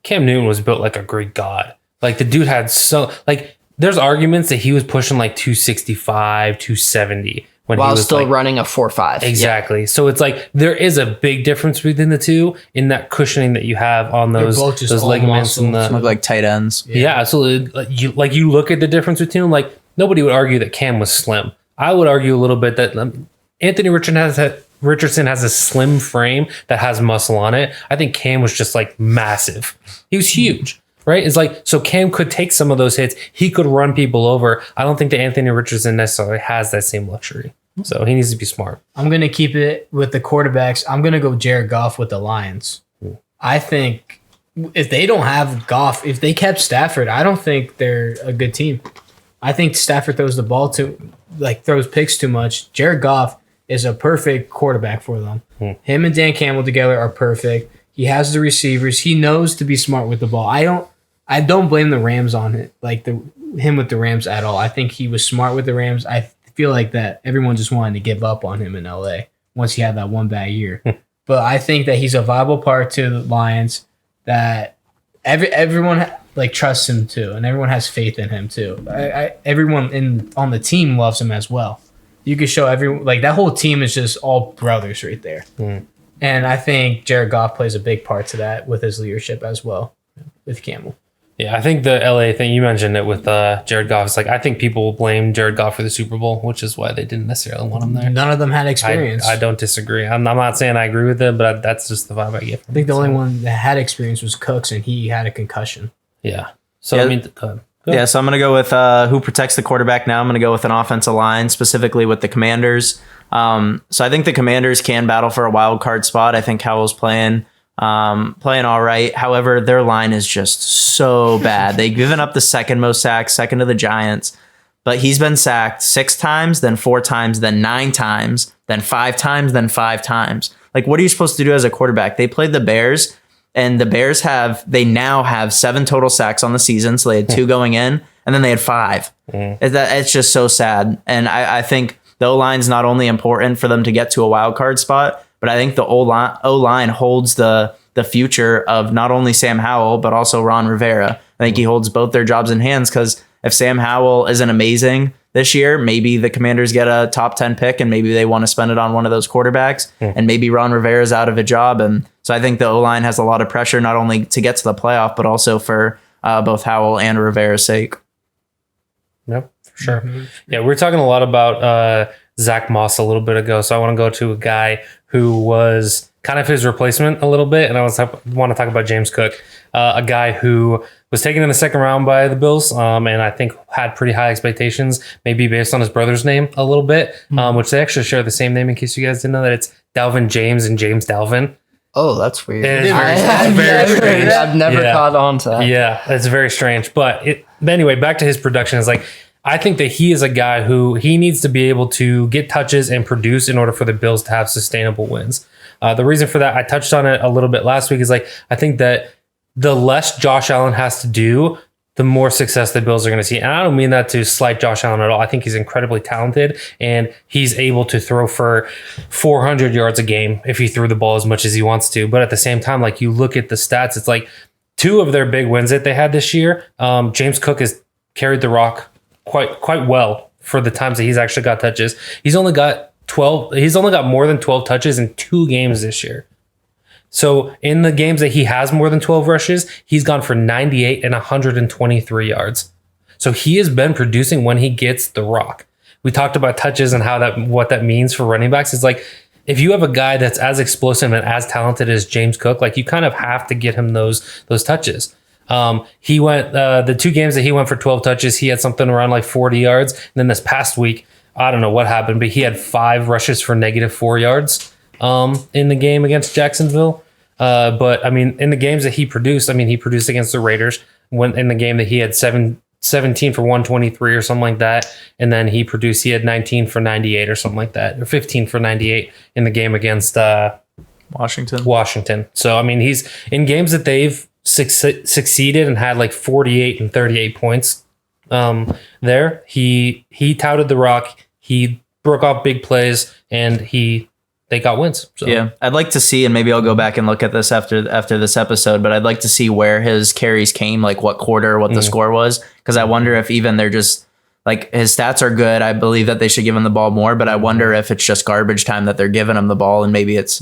Cam Newton was built like a Greek god. Like the dude had there's arguments that he was pushing like 265, 270 when While he was still like, running a 4.5. Exactly. So it's like there is a big difference between the two in that cushioning that you have on those both just those all ligaments and muscle. the Look like tight ends. yeah, absolutely. You look at the difference between them. Like nobody would argue that Cam was slim. I would argue a little bit that Anthony Richardson has a slim frame that has muscle on it. I think Cam was just like massive. He was huge. right? It's like, so Cam could take some of those hits. He could run people over. I don't think that Anthony Richardson necessarily has that same luxury. So he needs to be smart. I'm going to keep it with the quarterbacks. I'm going to go Jared Goff with the Lions. I think if they don't have Goff, if they kept Stafford, I don't think they're a good team. I think Stafford throws the ball throws picks too much. Jared Goff is a perfect quarterback for them. Him and Dan Campbell together are perfect. He has the receivers. He knows to be smart with the ball. I don't blame the Rams on it, him with the Rams at all. I think he was smart with the Rams. I feel like that everyone just wanted to give up on him in LA once he had that one bad year. But I think that he's a viable part to the Lions that everyone trusts him too, and everyone has faith in him too. Everyone on the team loves him as well. You could show everyone that whole team is just all brothers right there. And I think Jared Goff plays a big part to that with his leadership as well with Campbell. Yeah, I think the LA thing, you mentioned it with Jared Goff. It's I think people blame Jared Goff for the Super Bowl, which is why they didn't necessarily want him there. None of them had experience. I don't disagree. I'm not saying I agree with it, but that's just the vibe I get from it. I think the only one that had experience was Cooks, and he had a concussion. Yeah. So, Yeah. I mean, go ahead. Yeah, so I'm going to go with who protects the quarterback now. I'm going to go with an offensive line, specifically with the Commanders. So I think the Commanders can battle for a wild card spot. I think Howell's playing all right. However, their line is just so bad. They've given up the second most sacks, second to the Giants. But he's been sacked 6 times, then 4 times, then 9 times, then 5 times, then 5 times. What are you supposed to do as a quarterback? They played the Bears. And the Bears now have 7 total sacks on the season. So they had 2 going in, and then they had 5. It's just so sad. And I think the O-line's not only important for them to get to a wild card spot, but I think the O-line holds the future of not only Sam Howell, but also Ron Rivera. I think he holds both their jobs in hands, because if Sam Howell isn't amazing this year, maybe the Commanders get a top 10 pick, and maybe they want to spend it on one of those quarterbacks, and maybe Ron Rivera's out of a job. And so I think the O-line has a lot of pressure, not only to get to the playoff, but also for both Howell and Rivera's sake. Yep, for sure. Yeah, we were talking a lot about Zach Moss a little bit ago, so I want to go to a guy who was kind of his replacement a little bit, and I want to talk about James Cook, a guy who was taken in the second round by the Bills, and I think had pretty high expectations, maybe based on his brother's name a little bit, which they actually share the same name, in case you guys didn't know that. It's Dalvin James and James Dalvin. Oh, that's weird. It is very strange. I've never caught on to that. Yeah, it's very strange. But anyway, back to his production. Is I think that he is a guy who he needs to be able to get touches and produce in order for the Bills to have sustainable wins. The reason for that, I touched on it a little bit last week, is I think that the less Josh Allen has to do, the more success the Bills are going to see. And I don't mean that to slight Josh Allen at all. I think he's incredibly talented, and he's able to throw for 400 yards a game if he threw the ball as much as he wants to. But at the same time, you look at the stats, it's 2 of their big wins that they had this year, James Cook has carried the rock quite well for the times that he's actually got touches. He's only got more than 12 touches in 2 games this year. So in the games that he has more than 12 rushes, he's gone for 98 and 123 yards. So he has been producing when he gets the rock. We talked about touches and what that means for running backs. It's if you have a guy that's as explosive and as talented as James Cook, you kind of have to get him those touches. He went the 2 games that he went for 12 touches, he had something around 40 yards. And then this past week, I don't know what happened, but he had 5 rushes for -4 yards in the game against Jacksonville. But I mean, in the games that he produced, he produced against the Raiders in the game that he had 17 for 123 or something like that. And then he had 19 for 98 or something like that, or 15 for 98 in the game against Washington. So, he's in games that they've succeeded and had 48 and 38 points there. He touted the rock. He broke off big plays, and they got wins. So. Yeah, I'd like to see, and maybe I'll go back and look at this after this episode, but I'd like to see where his carries came, what quarter, what the score was, because I wonder if even they're just his stats are good. I believe that they should give him the ball more, but I wonder if it's just garbage time that they're giving him the ball, and maybe it's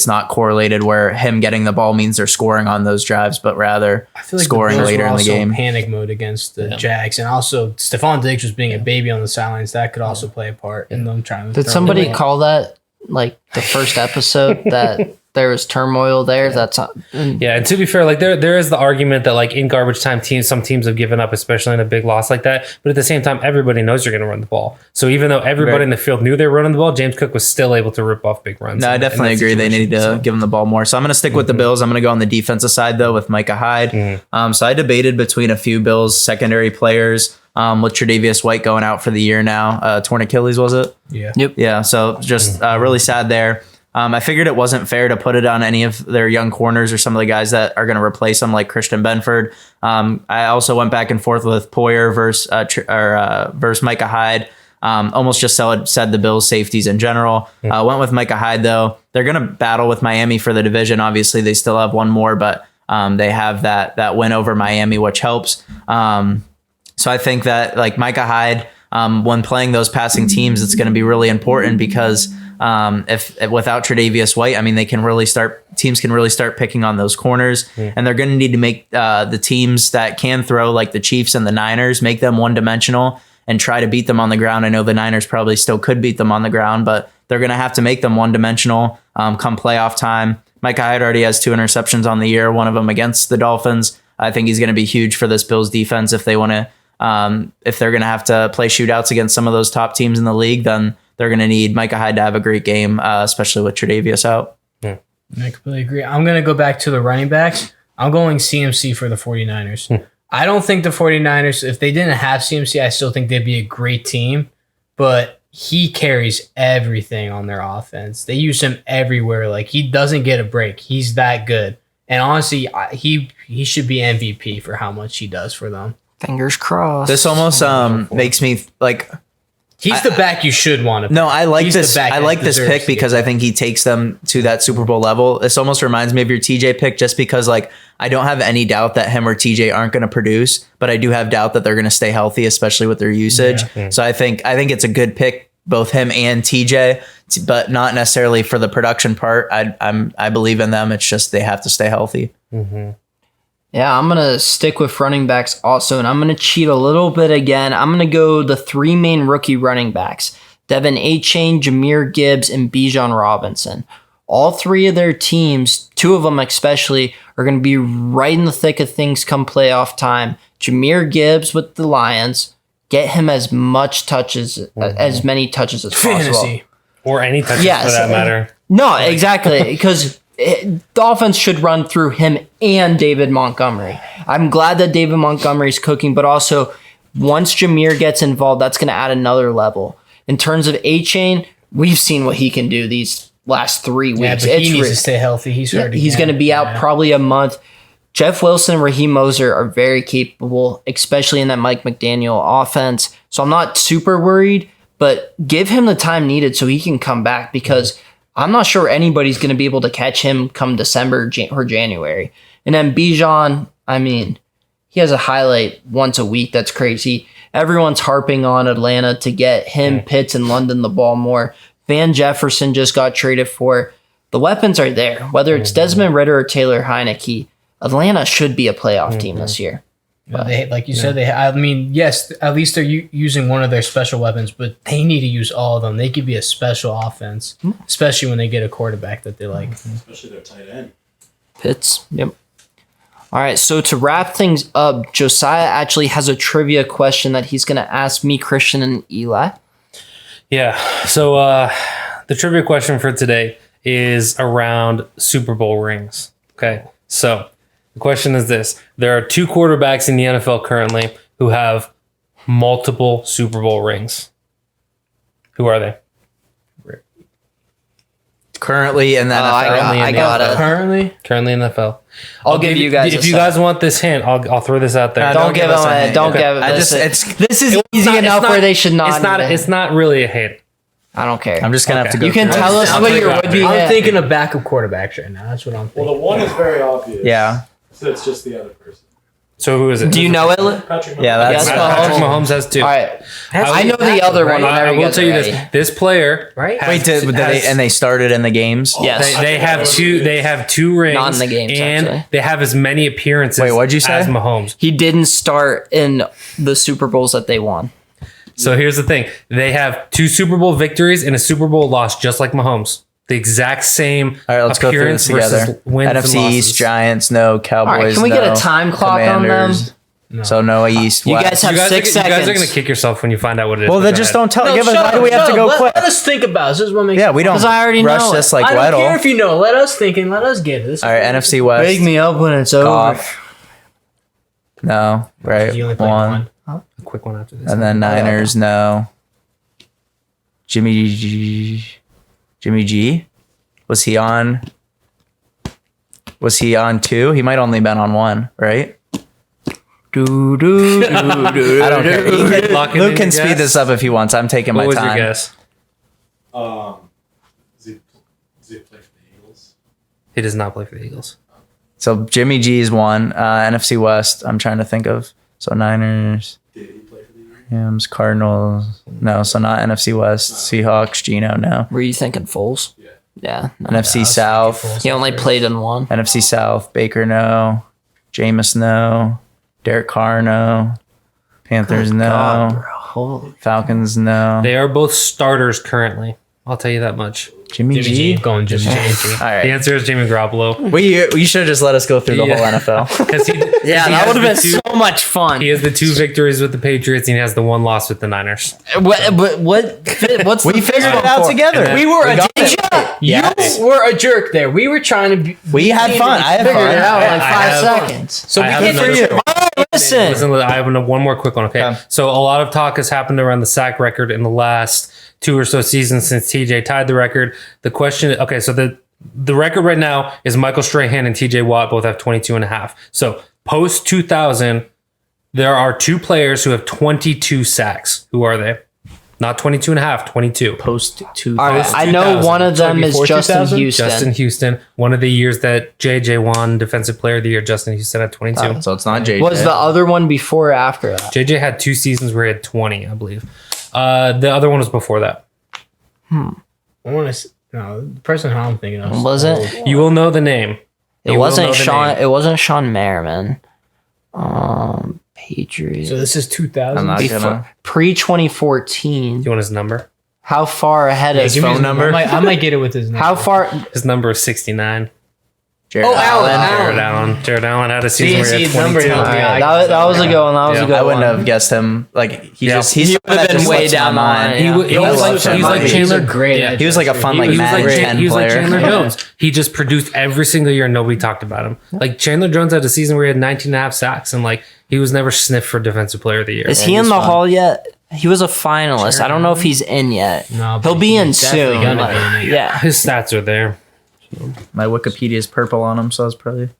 not correlated where him getting the ball means they're scoring on those drives, but rather scoring later in the game. Panic mode against the Jags, and also Stephon Diggs was being a baby on the sidelines. That could also play a part in them trying to. Did somebody call that the first episode that there was turmoil there. That's not, Yeah, and to be fair, like there is the argument that like in garbage time teams, some teams have given up, especially in a big loss like that. But at the same time, everybody knows you're going to run the ball. So even though everybody Right. in the field knew they were running the ball, James Cook was still able to rip off big runs. No, I in definitely that agree. They need to situation, give him the ball more. So I'm going to stick with the Bills. I'm going to go on the defensive side, though, with Micah Hyde. So I debated between a few Bills secondary players with Tre'Davious White going out for the year now. Torn Achilles, was it? Yeah. Yep. Yeah, so just really sad there. I figured it wasn't fair to put it on any of their young corners or some of the guys that are going to replace them, like Christian Benford. I also went back and forth with Poyer versus Micah Hyde. Almost just said the Bills safeties in general. Went with Micah Hyde, though. They're going to battle with Miami for the division. Obviously, they still have one more, but they have that win over Miami, which helps. So I think that like Micah Hyde, when playing those passing teams, it's going to be really important because if without Tre'Davious White, I mean, teams can really start picking on those corners, and they're going to need to make the teams that can throw, like the Chiefs and the Niners, make them one-dimensional and try to beat them on the ground. I know the Niners probably still could beat them on the ground, but they're going to have to make them one-dimensional come playoff time. Micah Hyde already has 2 interceptions on the year, one of them against the Dolphins. I think he's going to be huge for this Bills defense if they want to. If they're going to have to play shootouts against some of those top teams in the league, then they're going to need Micah Hyde to have a great game, especially with Tre'Davious out. I completely agree. I'm going to go back to the running backs. I'm going CMC for the 49ers. I don't think the 49ers, if they didn't have CMC, I still think they'd be a great team, but he carries everything on their offense. They use him everywhere. Like, he doesn't get a break. He's that good. And honestly, he should be MVP for how much he does for them. fingers crossed. This almost makes me like. He's the back you should want to. No, I like He's this. the back I that like this deserves pick to because get I think he takes them to that Super Bowl level. This almost reminds me of your TJ pick, just because like I don't have any doubt that him or TJ aren't going to produce, but I do have doubt that they're going to stay healthy, especially with their usage. So I think it's a good pick, both him and TJ, but not necessarily for the production part. I believe in them. It's just they have to stay healthy. Yeah, I'm going to stick with running backs also, and I'm going to cheat a little bit again. I'm going to go the 3 main rookie running backs, Devin Achane, Jahmyr Gibbs, and Bijan Robinson. All 3 of their teams, 2 of them especially, are going to be right in the thick of things come playoff time. Jahmyr Gibbs with the Lions, get him as much touches, as many touches as possible. Fantasy. or any touches Yes. for that matter. No, exactly, because the offense should run through him and David Montgomery. I'm glad that David Montgomery's cooking, but also once Jahmyr gets involved, that's going to add another level. In terms of A-Chain, we've seen what he can do these last 3 Yeah, weeks. but he needs to stay healthy. He's hurt. He's going to be out probably a month. Jeff Wilson and Raheem Moser are very capable, especially in that Mike McDaniel offense. So I'm not super worried, but give him the time needed so he can come back, because I'm not sure anybody's going to be able to catch him come December or January. And then Bijan, I mean, he has a highlight once a week. That's crazy. Everyone's harping on Atlanta to get him, Pitts, and London the ball more. Van Jefferson just got traded for. The weapons are there. Whether it's Desmond Ridder or Taylor Heineke, Atlanta should be a playoff team this year. They, like you said, I mean, yes, at least they're using one of their special weapons, but they need to use all of them. They could be a special offense, especially when they get a quarterback that they like. Especially their tight end. Pitts. Yep. All right. So to wrap things up, Josiah actually has a trivia question that he's going to ask me, Christian, and Eli. Yeah. So the trivia question for today is around Super Bowl rings. Okay. So the question is this. There are 2 quarterbacks in the NFL currently who have multiple Super Bowl rings. Who are they? Currently in the NFL. I got it. Currently in the NFL. I'll give you guys. If you guys want this hint, I'll throw this out there. Don't give us them a it. hint. Don't Okay. give it. This is easy not- enough where they should not. It's not really a hint. I don't care. I'm just gonna have to go. You can through tell it. us I'll what figure your out. would be. I'm thinking of backup quarterbacks right now. That's what I'm Well, thinking. the one is very obvious. Yeah. So it's just the other person. So who is it? Do you know it? Patrick Mahomes. Yeah, that's Yes, Patrick Mahomes has 2. All right. I know the other one. I whenever you will guys tell are you ready. this player Right? has- Wait, has- they started in the games? Yes. They have 2. They have 2 rings. Not in the games, and actually. they have as many appearances. Wait, what'd you say? As Mahomes. He didn't start in the Super Bowls that they won. So here's the thing: they have 2 Super Bowl victories and a Super Bowl loss, just like Mahomes. the exact same All right, let's go through this appearance together. versus wins and NFC losses. East, Giants, no. Cowboys, All right, can we get no. a time clock on them? Commanders, No. So no East, You West. guys have You guys, 6 you seconds. guys are gonna kick yourself when you find out what it is. Well, but then go just ahead. don't tell. No, Give us. shut Why up, do we have shut to up. go Let quick? us think about it. This is what makes Yeah, we don't 'Cause I already rush know it. this like I don't care Weddle. if you know. Let us think and let us get it. This is All right, NFC West. Wake me up when it's over. Goff. No, right. You only played One. one. A quick one after this. And then Niners, no. Jimmy G? Was he on 2? He might only been on 1, right? I don't care. Lock it Luke in, can you speed guess? this up if he wants. I'm taking What my was time. your guess? Does he play for the Eagles? He does not play for the Eagles. So Jimmy G is 1. NFC West, I'm trying to think of. So Niners, Did he play for the Eagles? Rams, Cardinals. No, so not NFC West. Seahawks, Geno, no. Were you thinking Foles? Yeah. Yeah. No. NFC South. He only played in one. NFC South, Baker, no. Jameis, no. Derek Carr, no. Panthers, no. God, bro. Holy. Falcons, no. They are both starters currently. I'll tell you that much. Jimmy Jimmy G? G. Going Jimmy G. All The right. answer is Jimmy Garoppolo. You should have just let us go through the Yeah. whole NFL. Because he, Yeah, he that has would have the been two- so much fun. He has the 2 victories with the Patriots and he has the 1 loss with the Niners. What's We the figured it out together. And We were a got it. Yes. You were a jerk there. We were trying to be. We had fun. I had Figured it out fun. in like I 5 have- seconds. So I we have can't another- for you. Listen. I have one more quick one. Okay. Okay. So a lot of talk has happened around the sack record in the last 2 or so seasons since TJ tied the record. The question, okay, so the record right now is Michael Strahan and TJ Watt both have 22.5. So post 2000, there are 2 players who have 22 sacks. Who are they? Not 22.5, 22. Post 2. All right, I know 2000. one of them So is before Justin 2000? Houston. Justin Houston, one of the years that JJ won Defensive Player of the Year, Justin Houston had 22. So it's not JJ. Was the other one before or after that? JJ had 2 seasons where he had 20, I believe. The other one was before that. I want to. No, the person who I'm thinking of. Was it? You will know the name. It You will wasn't know the Sean. name. It wasn't Sean Merriman. Patriots. So this is 2000. I'm not Before, gonna. pre 2014. You want his number? How far ahead is Give me his phone number? I might get it with his number. How far? His number is 69. Jared Oh, Allen. Allen. Jared Allen had a season where he See, had his number 22. helped me out. That was a good one. That was Yeah. a good I wouldn't one. have guessed him. Like he's Yeah. just he's He someone would've that been just way slips my down the mind. line. He Yeah. was I love like him. Chandler. He's a great. Yeah. He was like a fun like He was Madden like, 10 he was like player. Chandler Yeah. Jones. He just produced every single year and nobody talked about him. Like Chandler Jones had a season where he had 19.5 sacks and like he was never sniffed for Defensive Player of the Year. Is he in the hall yet? He was a finalist. I don't know if he's in yet. No, He'll but be in he's definitely soon. gonna like, be in it. yeah. His stats are there. My Wikipedia is purple on him, so I was probably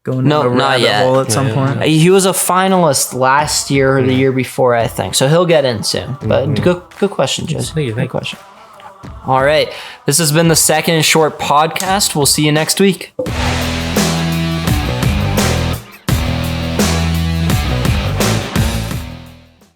going No, down a not rabbit yet. hole at some point. He was a finalist last year or the year before, I think. So he'll get in soon. But good question, Joseph. Thank you, Good thank you. question. All right. This has been the Second and Short podcast. We'll see you next week.